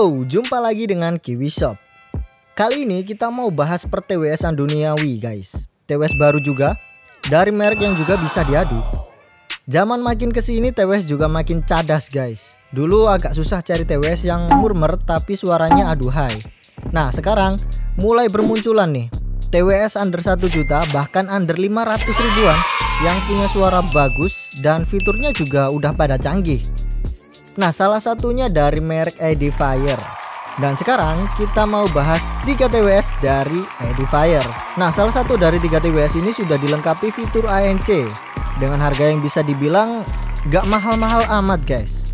Yo, jumpa lagi dengan Kiwi Shop. Kali ini kita mau bahas per TWS-an duniawi guys. TWS baru juga, dari merek yang juga bisa diadu. Zaman makin kesini TWS juga makin cadas guys. Dulu agak susah cari TWS yang murmer tapi suaranya aduhai. Nah sekarang mulai bermunculan nih TWS under 1 juta bahkan under 500 ribuan yang punya suara bagus dan fiturnya juga udah pada canggih. Nah salah satunya dari merek Edifier. Dan sekarang kita mau bahas 3 TWS dari Edifier. Nah salah satu dari 3 TWS ini sudah dilengkapi fitur ANC dengan harga yang bisa dibilang gak mahal-mahal amat guys.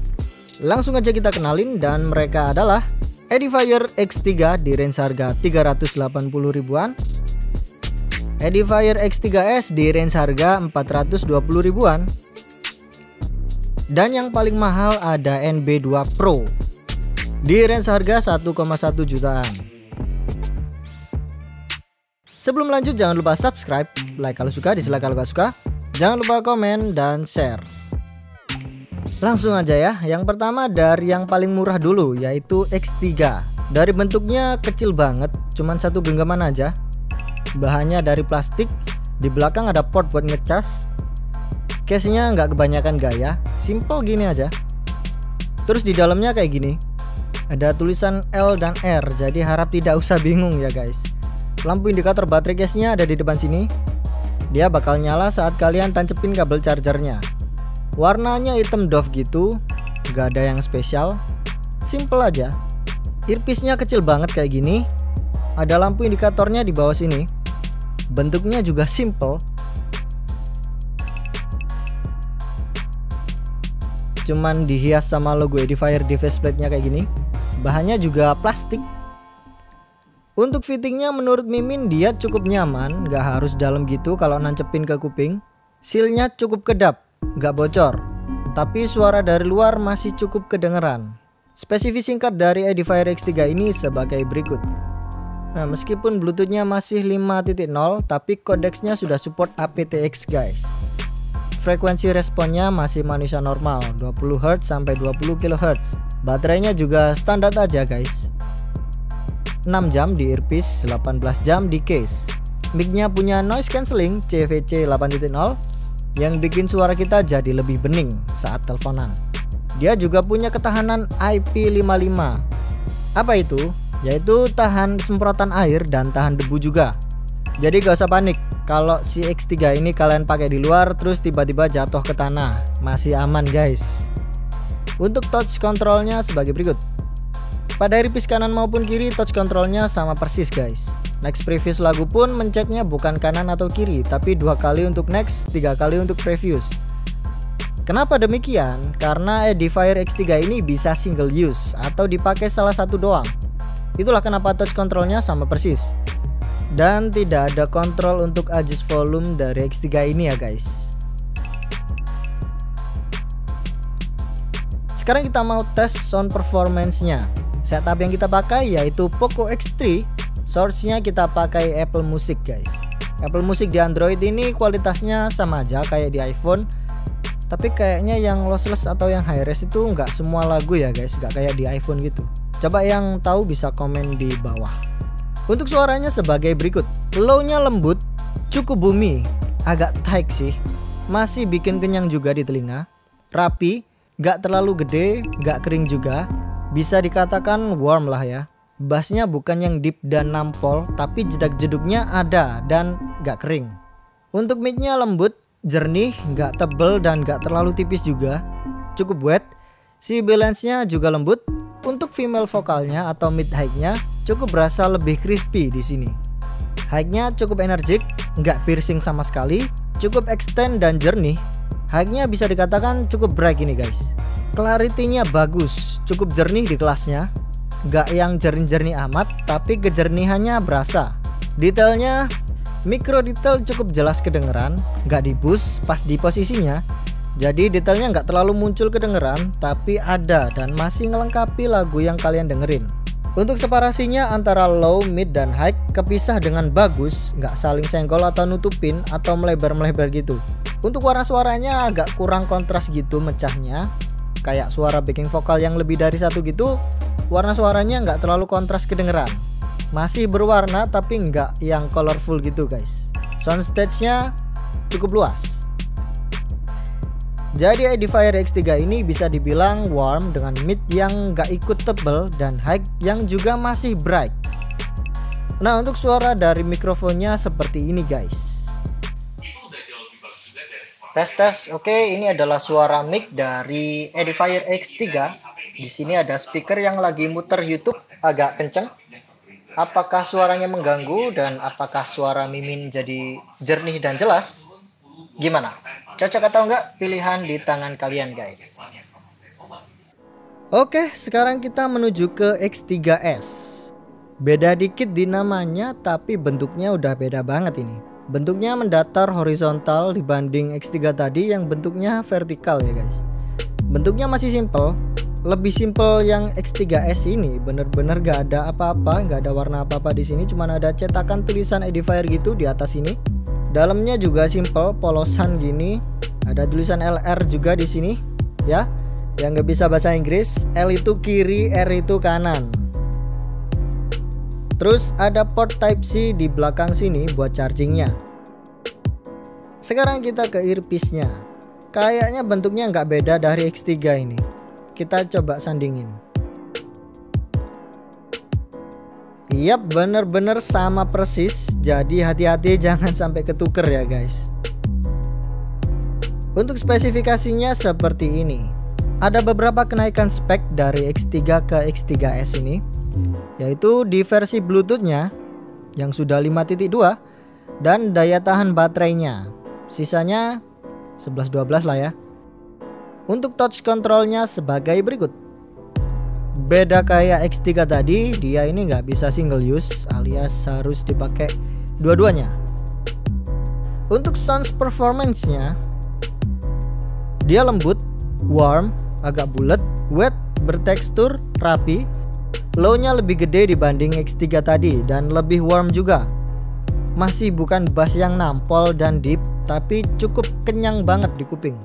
Langsung aja kita kenalin, dan mereka adalah Edifier X3 di range harga 380 ribuan, Edifier X3S di range harga 420 ribuan, dan yang paling mahal ada NB2 Pro di range harga 1,1 jutaan. Sebelum lanjut jangan lupa subscribe, like kalau suka, dislike kalau gak suka. Jangan lupa komen dan share. Langsung aja ya. Yang pertama dari yang paling murah dulu, yaitu X3. Dari bentuknya kecil banget, cuman satu genggaman aja. Bahannya dari plastik. Di belakang ada port buat ngecas. Case-nya nggak kebanyakan gaya, simple gini aja. Terus di dalamnya kayak gini, ada tulisan L dan R, jadi harap tidak usah bingung ya guys. Lampu indikator baterai case-nya ada di depan sini. Dia bakal nyala saat kalian tancepin kabel chargernya. Warnanya hitam doff gitu, nggak ada yang spesial, simple aja. Earpiece-nya kecil banget kayak gini. Ada lampu indikatornya di bawah sini. Bentuknya juga simple. Cuman dihias sama logo Edifier di faceplate-nya kayak gini. Bahannya juga plastik. Untuk fittingnya menurut Mimin dia cukup nyaman, gak harus dalam gitu kalau nancepin ke kuping. Seal-nya cukup kedap, gak bocor, tapi suara dari luar masih cukup kedengeran. Spesifik singkat dari Edifier X3 ini sebagai berikut. Nah meskipun Bluetooth-nya masih 5.0, tapi kodeksnya sudah support aptX guys. Frekuensi responnya masih manusia normal, 20 Hz sampai 20 kHz. Baterainya juga standar aja guys. 6 jam di earpiece, 18 jam di case. Mic-nya punya noise cancelling CVC 8.0 yang bikin suara kita jadi lebih bening saat teleponan. Dia juga punya ketahanan IP55. Apa itu? Yaitu tahan semprotan air dan tahan debu juga. Jadi gak usah panik kalau si X3 ini kalian pakai di luar terus tiba-tiba jatuh ke tanah, masih aman guys. Untuk touch controlnya sebagai berikut. Pada earpiece kanan maupun kiri touch controlnya sama persis guys. Next previous lagu pun mencetnya bukan kanan atau kiri, tapi 2 kali untuk next, 3 kali untuk previous. Kenapa demikian? Karena Edifier X3 ini bisa single use atau dipakai salah satu doang. Itulah kenapa touch controlnya sama persis. Dan tidak ada kontrol untuk adjust volume dari X3 ini ya guys. Sekarang kita mau tes sound performance-nya. Setup yang kita pakai yaitu Poco X3. Source-nya kita pakai Apple Music guys. Apple Music di Android ini kualitasnya sama aja kayak di iPhone, tapi kayaknya yang lossless atau yang high res itu nggak semua lagu ya guys, nggak kayak di iPhone gitu. Coba yang tahu bisa komen di bawah. Untuk suaranya sebagai berikut. Low-nya lembut, cukup boomy, agak tight sih, masih bikin kenyang juga di telinga. Rapi, gak terlalu gede, gak kering juga, bisa dikatakan warm lah ya. Bassnya bukan yang deep dan nampol, tapi jedak-jeduknya ada dan gak kering. Untuk mic-nya lembut, jernih, gak tebel dan gak terlalu tipis juga, cukup wet. Si balance-nya juga lembut. Untuk female vokalnya atau mid high-nya cukup berasa lebih crispy di sini. High-nya cukup energik, nggak piercing sama sekali, cukup extend dan jernih. High-nya bisa dikatakan cukup bright ini guys. Clarity-nya bagus, cukup jernih di kelasnya. Nggak yang jernih-jernih amat, tapi kejernihannya berasa. Detailnya, micro detail cukup jelas kedengeran, nggak di boost pas di posisinya. Jadi detailnya nggak terlalu muncul kedengeran, tapi ada dan masih ngelengkapi lagu yang kalian dengerin. Untuk separasinya antara low, mid, dan high kepisah dengan bagus, nggak saling senggol atau nutupin atau melebar-melebar gitu. Untuk warna suaranya agak kurang kontras gitu mecahnya, kayak suara backing vokal yang lebih dari satu gitu. warna suaranya nggak terlalu kontras kedengeran. Masih berwarna tapi nggak yang colorful gitu guys. Soundstage-nya cukup luas. Jadi Edifier X3 ini bisa dibilang warm dengan mid yang nggak ikut tebel dan high yang juga masih bright. Nah, untuk suara dari mikrofonnya seperti ini guys. Tes. Oke, ini adalah suara mic dari Edifier X3. Di sini ada speaker yang lagi muter YouTube agak kenceng. Apakah suaranya mengganggu dan apakah suara Mimin jadi jernih dan jelas? Gimana? Cocok atau enggak? Pilihan di tangan kalian guys. Oke, sekarang kita menuju ke X3S. Beda dikit di namanya, tapi bentuknya udah beda banget ini. Bentuknya mendatar horizontal dibanding X3 tadi yang bentuknya vertikal ya guys. Bentuknya masih simple. Lebih simple yang X3S ini, bener-bener gak ada apa-apa, gak ada warna apa-apa di sini, cuman ada cetakan tulisan Edifier gitu di atas ini. Dalamnya juga simple, polosan gini, ada tulisan LR juga di sini, ya. Yang nggak bisa bahasa Inggris, L itu kiri, R itu kanan. Terus ada port Type C di belakang sini buat chargingnya. Sekarang kita ke earpiece-nya. Kayaknya bentuknya nggak beda dari X3 ini. Kita coba sandingin. Yap, bener-bener sama persis. Jadi hati-hati jangan sampai ketuker ya guys. Untuk spesifikasinya seperti ini. Ada beberapa kenaikan spek dari X3 ke X3S ini, yaitu di versi Bluetooth-nya yang sudah 5.2 dan daya tahan baterainya. Sisanya 11-12 lah ya. Untuk touch controlnya sebagai berikut. Beda kayak X3 tadi, dia ini nggak bisa single use alias harus dipakai dua-duanya. Untuk sound performance-nya, dia lembut, warm, agak bulat, wet, bertekstur, rapi. Low-nya lebih gede dibanding X3 tadi dan lebih warm juga. Masih bukan bass yang nampol dan deep, tapi cukup kenyang banget di kuping.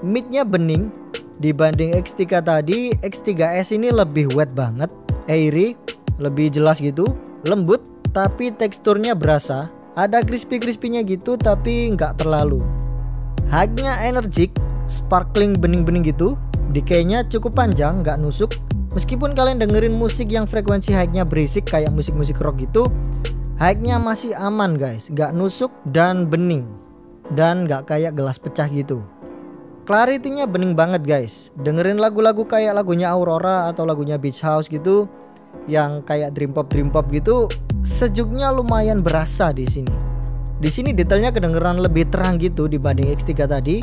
Mid-nya bening dibanding X3 tadi. X3S ini lebih wet banget, airy, lebih jelas gitu, lembut tapi teksturnya berasa. Ada crispy-crispy-nya gitu tapi nggak terlalu. High-nya energik, sparkling bening-bening gitu. Decay-nya cukup panjang, nggak nusuk. Meskipun kalian dengerin musik yang frekuensi high-nya berisik kayak musik-musik rock gitu, high-nya masih aman guys, nggak nusuk dan bening. Dan nggak kayak gelas pecah gitu. Clarity-nya bening banget guys. Dengerin lagu-lagu kayak lagunya Aurora atau lagunya Beach House gitu, yang kayak dream pop gitu, sejuknya lumayan berasa di sini. Di sini detailnya kedengeran lebih terang gitu dibanding X3 tadi,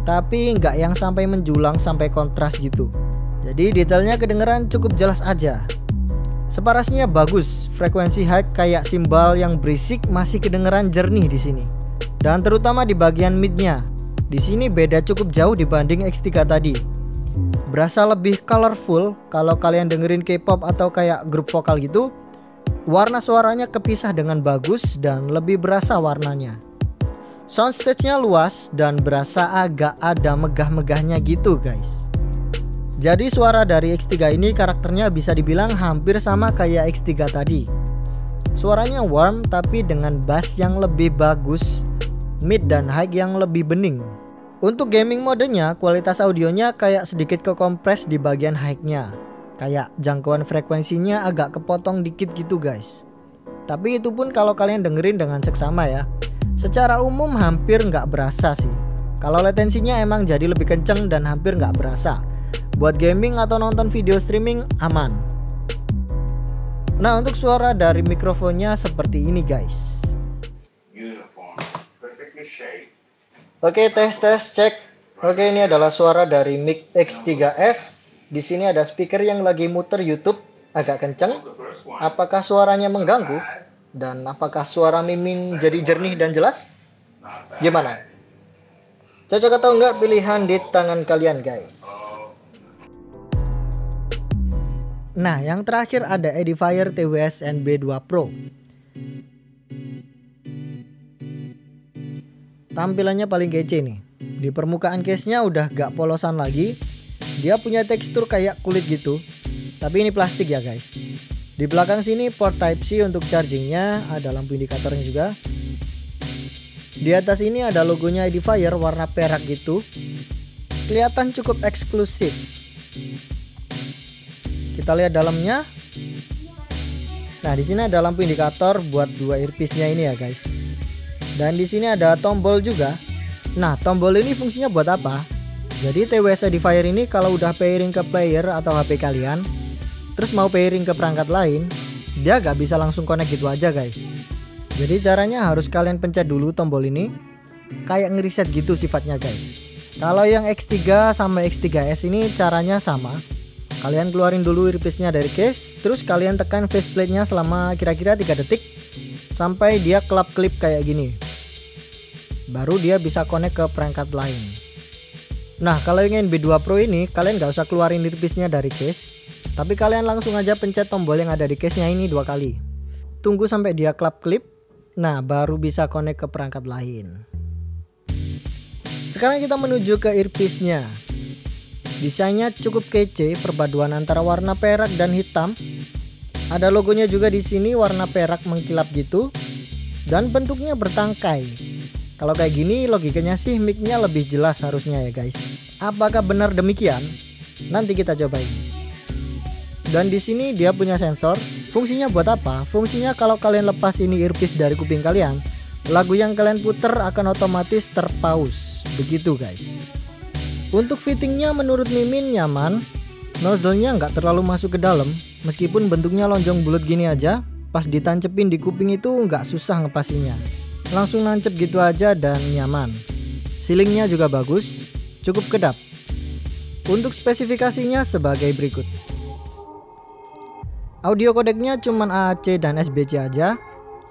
tapi nggak yang sampai menjulang sampai kontras gitu. Jadi detailnya kedengeran cukup jelas aja. Separasnya bagus, frekuensi high kayak simbal yang berisik masih kedengeran jernih di sini. Dan terutama di bagian mid-nya. Di sini beda cukup jauh dibanding X3 tadi. Berasa lebih colorful. Kalau kalian dengerin K-pop atau kayak grup vokal gitu, warna suaranya kepisah dengan bagus dan lebih berasa warnanya. Soundstage-nya luas dan berasa agak ada megah-megahnya gitu guys. Jadi suara dari X3 ini karakternya bisa dibilang hampir sama kayak X3 tadi. Suaranya warm tapi dengan bass yang lebih bagus, mid dan high yang lebih bening. Untuk gaming modenya, kualitas audionya kayak sedikit kekompres di bagian high-nya. Kayak jangkauan frekuensinya agak kepotong dikit gitu guys. Tapi itu pun kalau kalian dengerin dengan seksama ya. Secara umum hampir nggak berasa sih. Kalau latensinya emang jadi lebih kenceng dan hampir nggak berasa. Buat gaming atau nonton video streaming aman. Nah, untuk suara dari mikrofonnya seperti ini guys. Oke, tes cek. Oke, ini adalah suara dari mic X3S. Di sini ada speaker yang lagi muter YouTube agak kenceng. Apakah suaranya mengganggu? Dan apakah suara Mimin jadi jernih dan jelas? Gimana? Cocok atau enggak? Pilihan di tangan kalian guys. Nah, yang terakhir ada Edifier TWS NB2 Pro. Tampilannya paling kece nih. Di permukaan case-nya udah gak polosan lagi. Dia punya tekstur kayak kulit gitu. Tapi ini plastik ya guys. Di belakang sini port type C untuk chargingnya, ada lampu indikatornya juga. Di atas ini ada logonya Edifier warna perak gitu. Kelihatan cukup eksklusif. Kita lihat dalamnya. Nah, di sini ada lampu indikator buat dua earpiece-nya ini ya guys. Dan di sini ada tombol juga. Nah, tombol ini fungsinya buat apa? Jadi TWS Edifier ini kalau udah pairing ke player atau HP kalian, terus mau pairing ke perangkat lain, dia gak bisa langsung connect gitu aja guys. Jadi caranya harus kalian pencet dulu tombol ini, kayak ngeriset gitu sifatnya guys. Kalau yang X3 sama X3S ini caranya sama. Kalian keluarin dulu earpiece-nya dari case, terus kalian tekan faceplate-nya selama kira-kira 3 detik sampai dia kelap-kelip kayak gini. Baru dia bisa connect ke perangkat lain. Nah, kalau yang NB2 Pro ini kalian gak usah keluarin earpiece-nya dari case, tapi kalian langsung aja pencet tombol yang ada di case-nya ini 2 kali. Tunggu sampai dia kelap-kelip. Nah, baru bisa connect ke perangkat lain. Sekarang kita menuju ke earpiece-nya. Desainnya cukup kece, perpaduan antara warna perak dan hitam. Ada logonya juga di sini warna perak mengkilap gitu. Dan bentuknya bertangkai. Kalau kayak gini logikanya sih mic-nya lebih jelas harusnya ya guys. Apakah benar demikian? Nanti kita cobain. Dan di sini dia punya sensor. Fungsinya buat apa? Fungsinya kalau kalian lepas ini earpiece dari kuping kalian, lagu yang kalian puter akan otomatis terpause. Begitu guys. Untuk fittingnya menurut Mimin nyaman. Nozzle-nya nggak terlalu masuk ke dalam. Meskipun bentuknya lonjong bulat gini aja, pas ditancepin di kuping itu nggak susah ngepasinya. Langsung nancep gitu aja dan nyaman. Sealingnya juga bagus, cukup kedap. Untuk spesifikasinya sebagai berikut. Audio kodeknya cuman AAC dan SBC aja.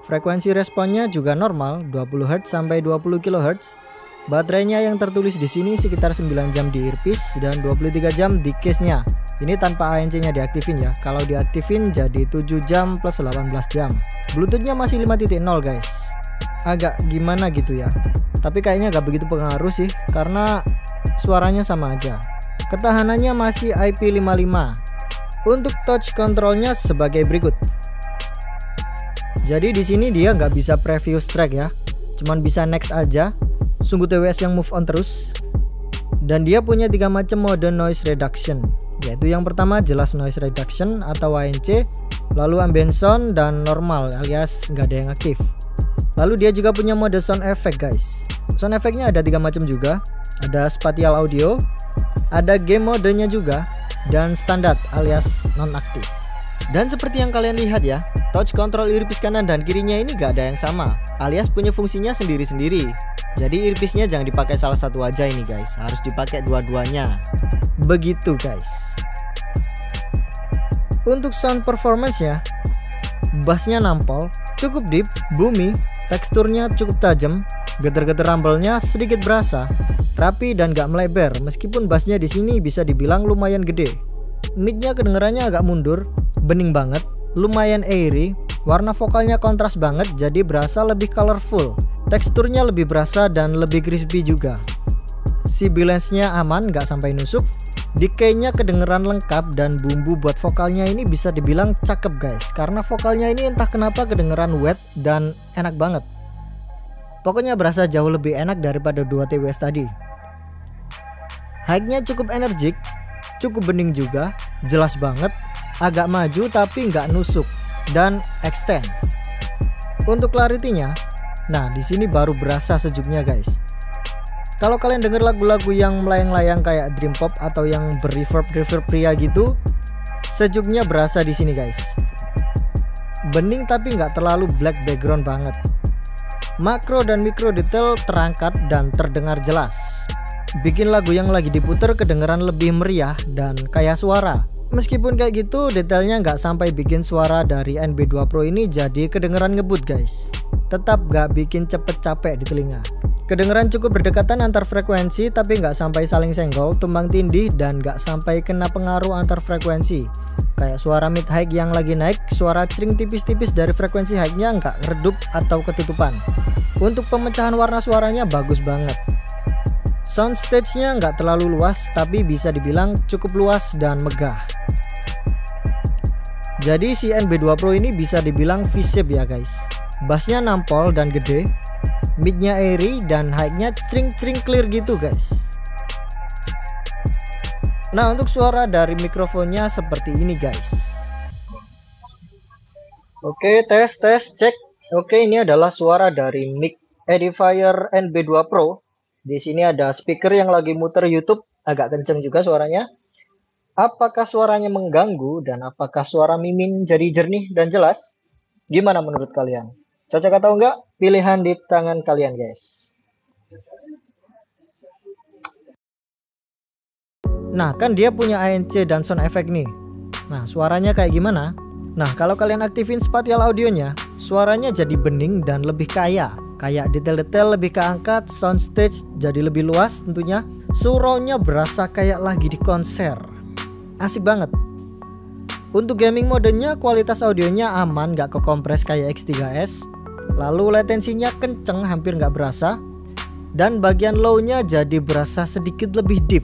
Frekuensi responnya juga normal, 20 Hz sampai 20 kHz. Baterainya yang tertulis di sini sekitar 9 jam di earpiece dan 23 jam di case-nya. Ini tanpa ANC-nya diaktifin ya. Kalau diaktifin jadi 7 jam plus 18 jam. Bluetooth-nya masih 5.0 guys. Agak gimana gitu ya. Tapi kayaknya gak begitu pengaruh sih karena suaranya sama aja. Ketahanannya masih IP55. Untuk touch controlnya sebagai berikut. Jadi di sini dia nggak bisa previous track ya, cuman bisa next aja. Sungguh TWS yang move on terus. Dan dia punya 3 macam mode noise reduction, yaitu yang pertama jelas noise reduction atau ANC, lalu ambient sound dan normal alias nggak ada yang aktif. Lalu dia juga punya mode sound effect guys. Sound effectnya ada 3 macam juga, ada spatial audio, ada game modenya juga, dan standar alias non-aktif. Dan seperti yang kalian lihat ya, touch control earpiece kanan dan kirinya ini gak ada yang sama, alias punya fungsinya sendiri-sendiri. Jadi earpiece-nya jangan dipakai salah satu aja ini guys, harus dipakai dua-duanya. Begitu guys. Untuk sound performance-nya, bass-nya nampol, cukup deep, boomy, teksturnya cukup tajam, getar-getar rumble-nya sedikit berasa, rapi dan gak melebar, meskipun bassnya di sini bisa dibilang lumayan gede. Mic-nya kedengarannya agak mundur, bening banget, lumayan airy, warna vokalnya kontras banget jadi berasa lebih colorful, teksturnya lebih berasa dan lebih crispy juga. Si balance-nya aman, gak sampai nusuk, decay-nya kedengeran lengkap dan bumbu buat vokalnya ini bisa dibilang cakep guys, karena vokalnya ini entah kenapa kedengeran wet dan enak banget. Pokoknya berasa jauh lebih enak daripada 2 TWS tadi. High-nya cukup energik, cukup bening juga, jelas banget, agak maju tapi nggak nusuk, dan extend. Untuk clarity-nya, nah di sini baru berasa sejuknya guys. Kalau kalian denger lagu-lagu yang melayang-layang kayak dream pop atau yang berreverb pria gitu, sejuknya berasa di sini guys. Bening tapi nggak terlalu black background banget. Makro dan mikro detail terangkat dan terdengar jelas. Bikin lagu yang lagi diputer kedengeran lebih meriah dan kayak suara. Meskipun kayak gitu, detailnya nggak sampai bikin suara dari NB2 Pro ini jadi kedengeran ngebut guys. Tetap nggak bikin cepet capek di telinga. Kedengeran cukup berdekatan antar frekuensi tapi nggak sampai saling senggol, tumbang tindih, dan nggak sampai kena pengaruh antar frekuensi. Kayak suara mid high yang lagi naik, suara cring tipis-tipis dari frekuensi high-nya nggak redup atau ketutupan. Untuk pemecahan warna suaranya bagus banget. Soundstage-nya nggak terlalu luas tapi bisa dibilang cukup luas dan megah. Jadi si NB2 Pro ini bisa dibilang V-shape ya guys. Bassnya nampol dan gede, midnya airy, dan high-nya cring-cring clear gitu guys. Nah untuk suara dari mikrofonnya seperti ini guys. Oke, tes cek. Oke, ini adalah suara dari mic Edifier NB2 Pro. Di sini ada speaker yang lagi muter YouTube, agak kenceng juga suaranya. Apakah suaranya mengganggu dan apakah suara Mimin jadi jernih dan jelas? Gimana menurut kalian? Cocok atau enggak? Pilihan di tangan kalian guys. Nah kan dia punya ANC dan sound effect nih. Nah suaranya kayak gimana? Nah kalau kalian aktifin spatial audionya, suaranya jadi bening dan lebih kaya. Kayak detail-detail lebih keangkat, soundstage jadi lebih luas tentunya. Surroundnya berasa kayak lagi di konser. Asik banget. Untuk gaming modenya kualitas audionya aman, gak kekompres kayak X3S. Lalu latensinya kenceng, hampir gak berasa. Dan bagian low-nya jadi berasa sedikit lebih deep.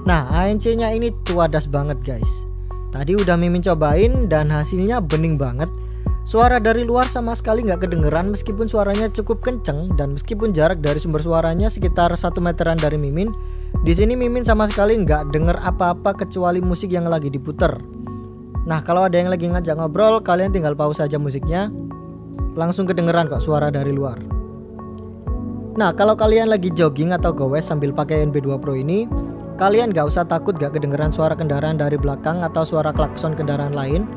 Nah ANC nya ini cuadas banget guys. Tadi udah Mimin cobain dan hasilnya bening banget. Suara dari luar sama sekali gak kedengeran meskipun suaranya cukup kenceng. Dan meskipun jarak dari sumber suaranya sekitar 1 meteran dari Mimin, di sini Mimin sama sekali nggak denger apa-apa kecuali musik yang lagi diputer. Nah kalau ada yang lagi ngajak ngobrol, kalian tinggal pause aja musiknya, langsung kedengeran kok suara dari luar. Nah kalau kalian lagi jogging atau gowes sambil pakai NB2 Pro ini, kalian nggak usah takut gak kedengeran suara kendaraan dari belakang atau suara klakson kendaraan lain.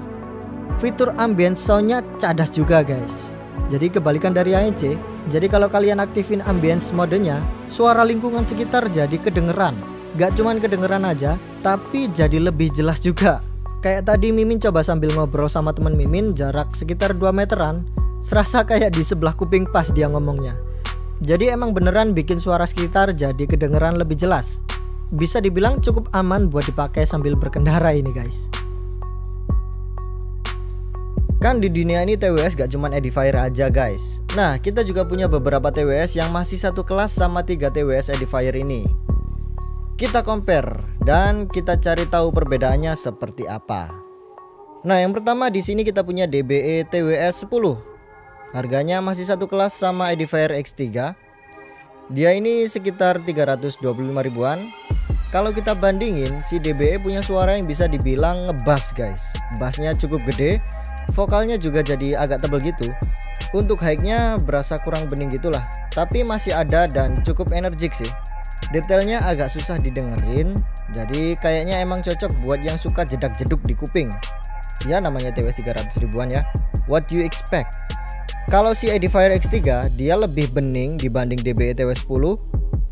Fitur ambient soundnya cadas juga guys. Jadi kebalikan dari ANC, jadi kalau kalian aktifin ambience modenya, suara lingkungan sekitar jadi kedengeran. Gak cuman kedengeran aja, tapi jadi lebih jelas juga. Kayak tadi Mimin coba sambil ngobrol sama temen Mimin jarak sekitar 2 meteran, serasa kayak di sebelah kuping pas dia ngomongnya. Jadi emang beneran bikin suara sekitar jadi kedengeran lebih jelas. Bisa dibilang cukup aman buat dipakai sambil berkendara ini guys. Kan di dunia ini TWS gak cuman Edifier aja guys. Nah kita juga punya beberapa TWS yang masih satu kelas sama 3 TWS Edifier ini. Kita compare dan kita cari tahu perbedaannya seperti apa. Nah yang pertama di sini kita punya DBE TWS 10. Harganya masih satu kelas sama Edifier X3. Dia ini sekitar 325 ribuan. Kalau kita bandingin, si DBE punya suara yang bisa dibilang ngebass guys. Bassnya cukup gede, vokalnya juga jadi agak tebal gitu. Untuk high-nya berasa kurang bening gitulah, tapi masih ada dan cukup energik sih. Detailnya agak susah didengerin, jadi kayaknya emang cocok buat yang suka jedak-jeduk di kuping. Ya namanya TWS 300 ribuan ya. What do you expect? Kalau si Edifier X3 dia lebih bening dibanding DBE TWS 10.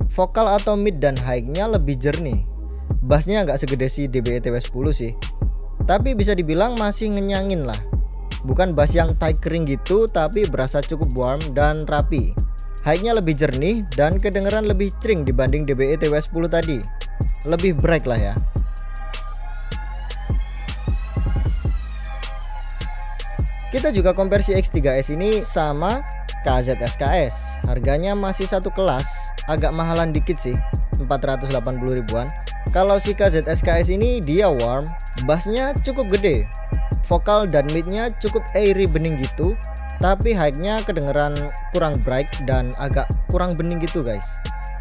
Vokal atau mid dan high-nya lebih jernih. Bassnya nggak segede si DBE TWS 10 sih, tapi bisa dibilang masih ngenyangin lah. Bukan bass yang tight kering gitu, tapi berasa cukup warm dan rapi. High-nya lebih jernih dan kedengeran lebih cring dibanding DBE TWS 10 tadi. Lebih bright lah ya. Kita juga compare si X3S ini sama KZ-SKS. Harganya masih satu kelas, agak mahalan dikit sih, 480 ribuan. Kalau si KZ-SKS ini dia warm, bassnya cukup gede. Vokal dan midnya cukup airy bening gitu, tapi high-nya kedengeran kurang bright dan agak kurang bening gitu guys.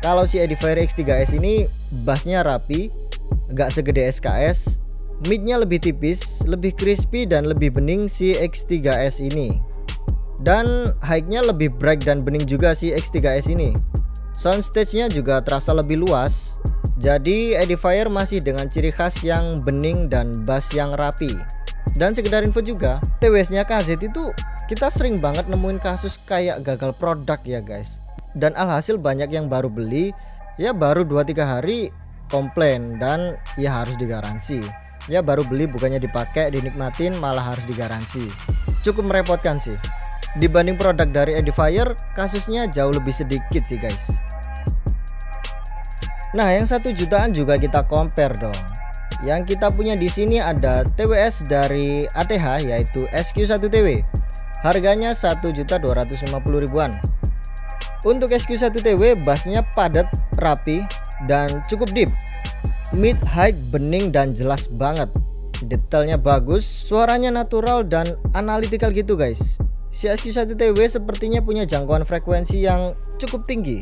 Kalau si Edifier X3S ini bassnya rapi, gak segede SKS, midnya lebih tipis, lebih crispy dan lebih bening si X3S ini. Dan high-nya lebih bright dan bening juga si X3S ini. Soundstage-nya juga terasa lebih luas. Jadi Edifier masih dengan ciri khas yang bening dan bass yang rapi. Dan sekedar info juga, TWS-nya KZ itu kita sering banget nemuin kasus kayak gagal produk ya guys. Dan alhasil banyak yang baru beli, ya baru 2-3 hari komplain dan ya harus digaransi. Ya baru beli bukannya dipakai, dinikmatin, malah harus digaransi. Cukup merepotkan sih. Dibanding produk dari Edifier, kasusnya jauh lebih sedikit sih guys. Nah yang 1 jutaan juga kita compare dong. Yang kita punya di sini ada TWS dari ATH yaitu SQ1TW. Harganya 1.250.000 ribuan. Untuk SQ1TW bassnya padat, rapi dan cukup deep. Mid, high, bening dan jelas banget. detailnya bagus, suaranya natural dan analytical gitu guys. Si SQ1TW sepertinya punya jangkauan frekuensi yang cukup tinggi.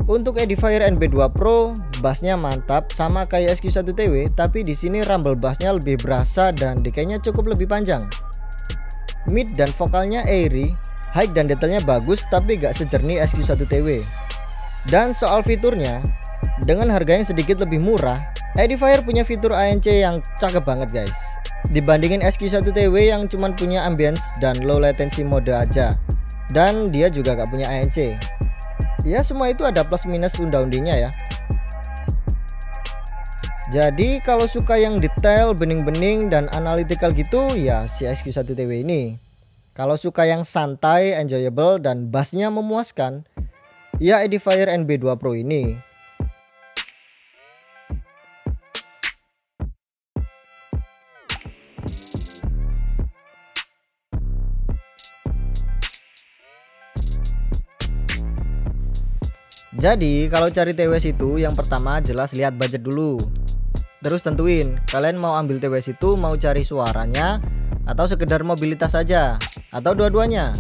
Untuk Edifier NB2 Pro, bassnya mantap sama kayak SQ1TW, tapi di sini rumble bassnya lebih berasa dan dekainya cukup lebih panjang. Mid dan vokalnya airy, high dan detailnya bagus tapi gak sejernih SQ1TW. Dan soal fiturnya, dengan harga yang sedikit lebih murah, Edifier punya fitur ANC yang cakep banget guys. Dibandingin SQ1TW yang cuman punya ambience dan low latency mode aja. Dan dia juga gak punya ANC. Ya semua itu ada plus minus unda-undinya ya. Jadi kalau suka yang detail, bening-bening dan analytical gitu ya si SQ1TW ini. Kalau suka yang santai, enjoyable dan bassnya memuaskan, ya Edifier NB2 Pro ini. Jadi kalau cari TWS itu yang pertama jelas lihat budget dulu. Terus tentuin kalian mau ambil TWS itu mau cari suaranya atau sekedar mobilitas saja atau dua-duanya.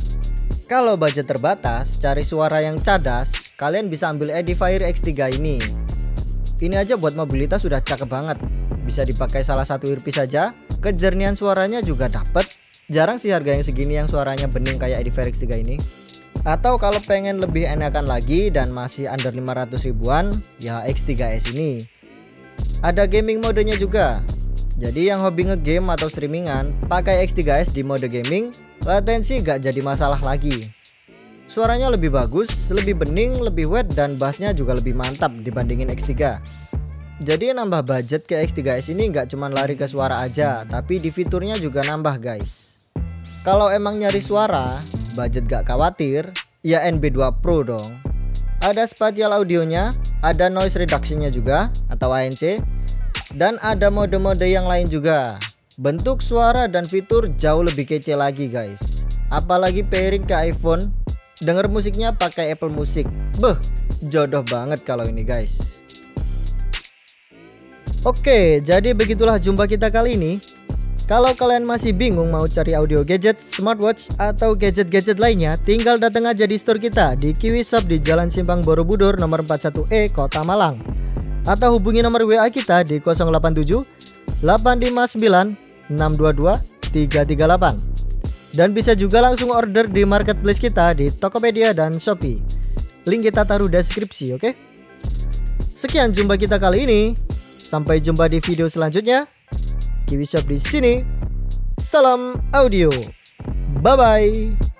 Kalau budget terbatas, cari suara yang cadas, kalian bisa ambil Edifier X3 ini. Ini aja buat mobilitas sudah cakep banget. Bisa dipakai salah satu earpiece saja, kejernihan suaranya juga dapet. Jarang sih harga yang segini yang suaranya bening kayak Edifier X3 ini. Atau kalau pengen lebih enakan lagi dan masih under 500 ribuan, ya X3S ini. Ada gaming modenya juga. Jadi yang hobi ngegame atau streamingan, pakai X3S di mode gaming, latensi gak jadi masalah lagi. Suaranya lebih bagus, lebih bening, lebih wet dan bassnya juga lebih mantap dibandingin X3. Jadi nambah budget ke X3S ini gak cuma lari ke suara aja, tapi di fiturnya juga nambah guys. Kalau emang nyari suara, budget gak khawatir, ya NB2 Pro dong. Ada spatial audionya, ada noise reductionnya juga atau ANC, dan ada mode-mode yang lain juga. Bentuk suara dan fitur jauh lebih kece lagi guys. Apalagi pairing ke iPhone, denger musiknya pakai Apple Music. Beuh, jodoh banget kalau ini guys. Oke, jadi begitulah jumpa kita kali ini. Kalau kalian masih bingung mau cari audio gadget, smartwatch, atau gadget-gadget lainnya, tinggal datang aja di store kita di Kiwi Shop di Jalan Simpang Borobudur nomor 41E, Kota Malang. Atau hubungi nomor WA kita di 087 859 622 338. Dan bisa juga langsung order di marketplace kita di Tokopedia dan Shopee. Link kita taruh deskripsi, oke? Sekian jumpa kita kali ini. Sampai jumpa di video selanjutnya. Kiwi Shop di sini. Salam audio. Bye bye.